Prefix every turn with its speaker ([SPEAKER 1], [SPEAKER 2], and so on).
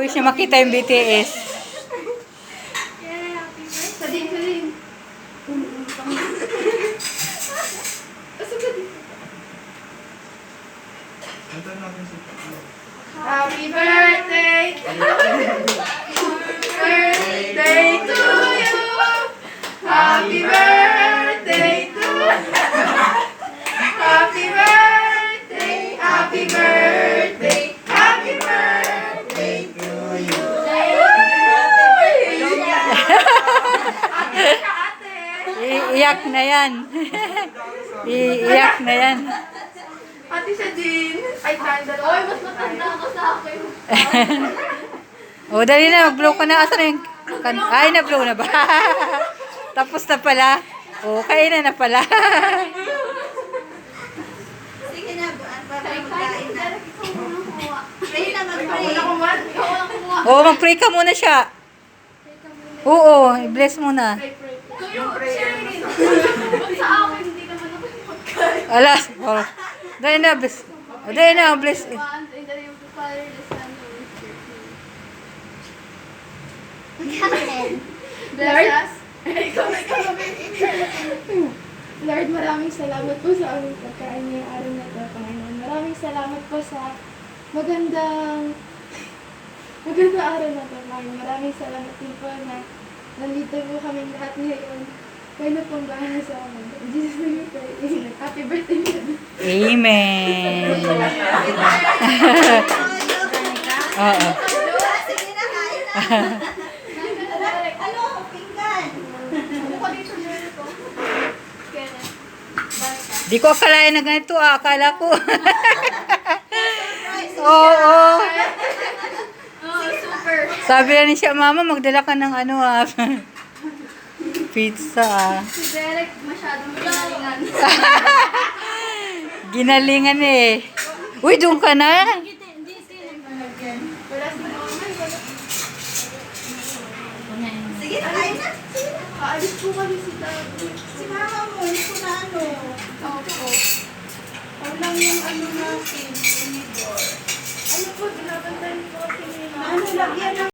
[SPEAKER 1] wish niya makita yung BTS.
[SPEAKER 2] Happy birthday! Birthday to you! Happy birthday to Happy birthday! Happy birthday! Happy birthday to you!
[SPEAKER 1] Iiyak na yan. Iiyak na yan.
[SPEAKER 2] Ate siya din. Ay, tanda. Oy, mas matanda ako sa akin.
[SPEAKER 1] O, dali na. Mag-blow ka na. Asan na yung... Ay, na-blow na ba? Tapos na pala. O, kainan na pala.
[SPEAKER 3] Sige na, magkain na. Pray na, mag-pray.
[SPEAKER 1] O, mag-pray ka muna siya. Oo, i-bless muna.
[SPEAKER 2] Sa akin, hindi naman ako yung magkain.
[SPEAKER 1] Alas. O, dali na, bless. O, dali na, bless.
[SPEAKER 2] Lord, Lord, maraming salamat po sa aming pagkain ngayong araw na ito, Panginoon. Maraming salamat po sa magandang araw na ito, Panginoon. Maraming salamat din po na nandito po kami lahat ngayon. Kayo na pong bahala sa amin. In Jesus' name we pray. Amen. Happy birthday, Lord.
[SPEAKER 1] Amen. Oo.
[SPEAKER 3] Sige na, kain na. Ano? Pinggan.
[SPEAKER 1] Di ko akalain na ganito Akala ko. Oo.
[SPEAKER 2] Super.
[SPEAKER 1] Sabi na ni siya, Mama, magdala ka ng pizza
[SPEAKER 2] Si Derek, masyadong ginalingan.
[SPEAKER 1] Ginalingan eh. Uy, doon ka na.
[SPEAKER 2] Wala si Mama.
[SPEAKER 3] Sige na, kain na. Sige na.
[SPEAKER 2] Kaalis po kami si Daddy.
[SPEAKER 3] Si mama mo, hindi ko na ano.
[SPEAKER 2] Opo. Lang yung natin, yung Ano po, binabantayan po kasi ni Mama.
[SPEAKER 3] Ano, lagyan ng